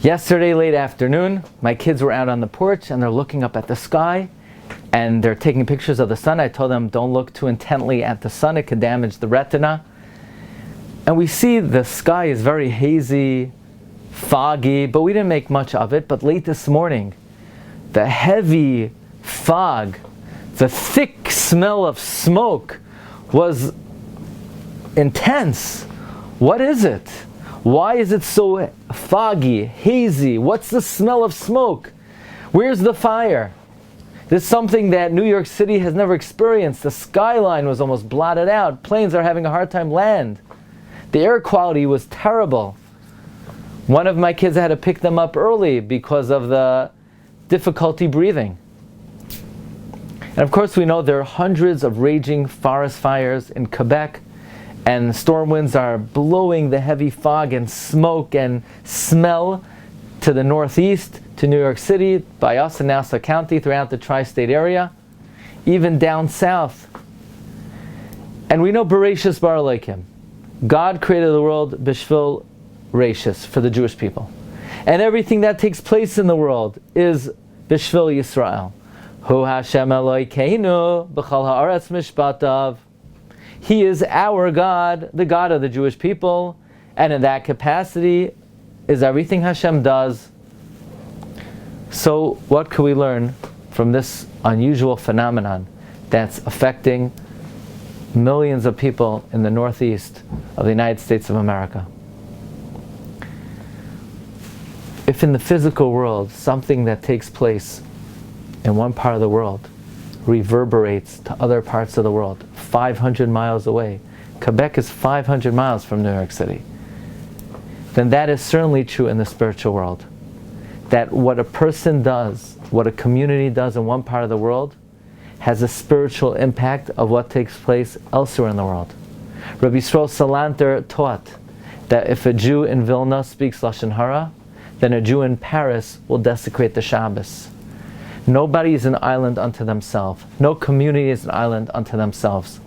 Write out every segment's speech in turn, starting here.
Yesterday, late afternoon, my kids were out on the porch and they're looking up at the sky and they're taking pictures of the sun. I told them, don't look too intently at the sun, it could damage the retina. And we see the sky is very hazy, foggy, but we didn't make much of it. But late this morning, the heavy fog, the thick smell of smoke was intense. What is it? Why is it so foggy, hazy? What's the smell of smoke? Where's the fire? This is something that New York City has never experienced. The skyline was almost blotted out. Planes are having a hard time land. The air quality was terrible. One of my kids had to pick them up early because of the difficulty breathing. And of course we know there are hundreds of raging forest fires in Quebec, and storm winds are blowing the heavy fog and smoke and smell to the northeast, to New York City, by us in Nassau County, throughout the tri-state area, even down south. And we know Bereshis Bar Elokim. God created the world b'shvil Rashis, for the Jewish people. And everything that takes place in the world is b'shvil Yisrael. Hu Hashem Elokeinu b'chal ha'aretz mishpatav. He is our God, the God of the Jewish people, and in that capacity is everything Hashem does. So what can we learn from this unusual phenomenon that's affecting millions of people in the northeast of the United States of America? If in the physical world something that takes place in one part of the world reverberates to other parts of the world, 500 miles away. Quebec is 500 miles from New York City. Then that is certainly true in the spiritual world. That what a person does, what a community does in one part of the world, has a spiritual impact of what takes place elsewhere in the world. Rabbi Yisrael Salanter taught that if a Jew in Vilna speaks Lashon Hara, then a Jew in Paris will desecrate the Shabbos. Nobody is an island unto themselves. No community is an island unto themselves.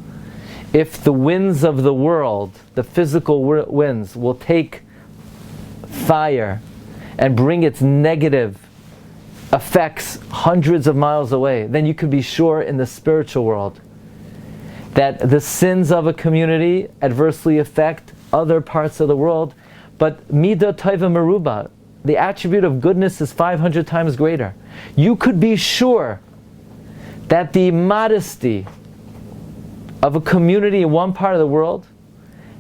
If the winds of the world, the physical winds, will take fire and bring its negative effects hundreds of miles away, then you could be sure in the spiritual world that the sins of a community adversely affect other parts of the world. But Midah Tova Meruba, the attribute of goodness, is 500 times greater. You could be sure that the modesty of a community in one part of the world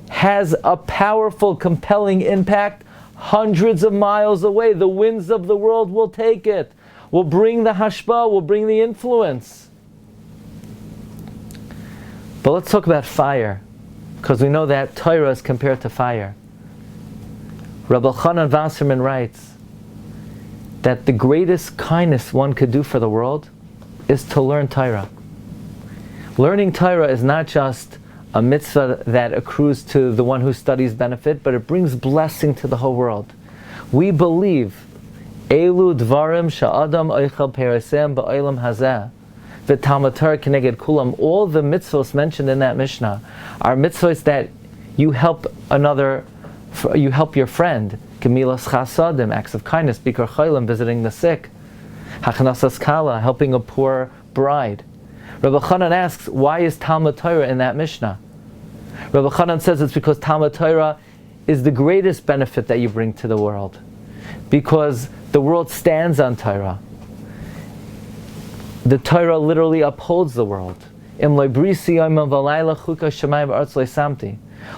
has a powerful, compelling impact hundreds of miles away. The winds of the world will take it, will bring the hashpah, will bring the influence. But let's talk about fire, because we know that Torah is compared to fire. Rabbi Chanan Wasserman writes that the greatest kindness one could do for the world is to learn Torah. Learning Torah is not just a mitzvah that accrues to the one who studies benefit, but it brings blessing to the whole world. We believe Elu dvarim sha'adam oichel peresem ba'olam hazeh v'talmud Torah keneged kulam. All the mitzvahs mentioned in that Mishnah are mitzvahs that you help another, you help your friend. Gemilas chasadim, acts of kindness, bikar chaylim, visiting the sick, hachnasas kala, helping a poor bride. Rabbi Chanan asks, why is Talmud Torah in that Mishnah? Rabbi Chanan says it's because Talmud Torah is the greatest benefit that you bring to the world, because the world stands on Torah. The Torah literally upholds the world.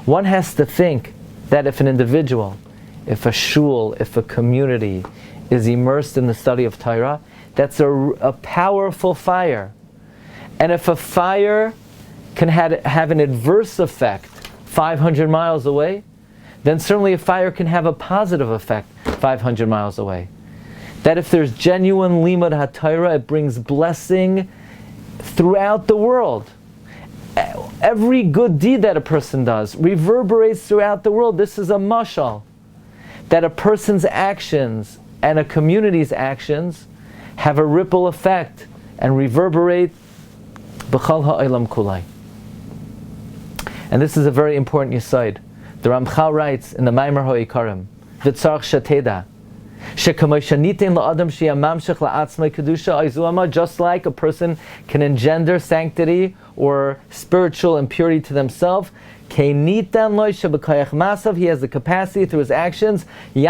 One has to think that if an individual, if a shul, if a community is immersed in the study of Torah, that's a powerful fire. And if a fire can have an adverse effect 500 miles away, then certainly a fire can have a positive effect 500 miles away. That if there's genuine limud haTorah, it brings blessing throughout the world. Every good deed that a person does reverberates throughout the world. This is a mashal, that a person's actions and a community's actions have a ripple effect and reverberate b'chal ha'olam kulai. And this is a very important yesod. The Ramchal writes in the Maimer HaIkarim, V'tzarch shateda, Just like a person can engender sanctity or spiritual impurity to themselves, he has the capacity through his actions. He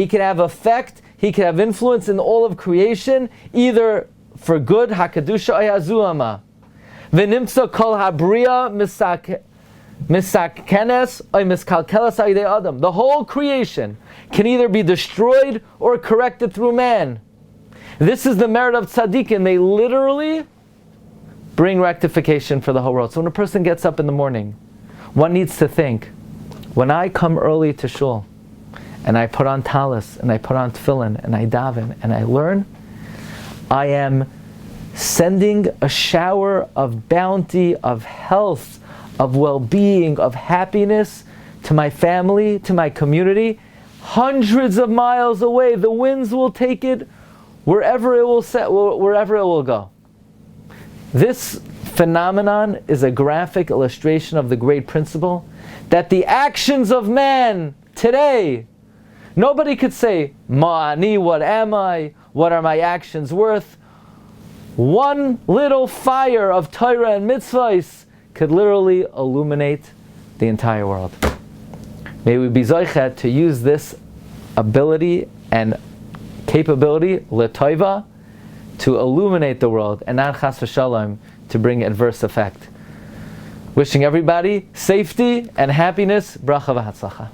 could have effect, he could have influence in all of creation, either for good, hakadusha ayazuama. V'nimtza kol habriya misakkenes oy miskalkelas ayidei adam. The whole creation can either be destroyed or corrected through man. This is the merit of tzaddikim. They literally bring rectification for the whole world. So when a person gets up in the morning, one needs to think, when I come early to shul, and I put on talis, and I put on tefillin, and I daven, and I learn, I am sending a shower of bounty, of health, of well-being, of happiness to my family, to my community, hundreds of miles away. The winds will take it wherever it will go. This phenomenon is a graphic illustration of the great principle that the actions of man today, nobody could say, Ma'ani, what am I? What are my actions worth? One little fire of Torah and mitzvahs could literally illuminate the entire world. May we be zoichet to use this ability and capability, l'toiva, to illuminate the world, and not chas v'shalom, to bring adverse effect. Wishing everybody safety and happiness, bracha v'hatzlacha.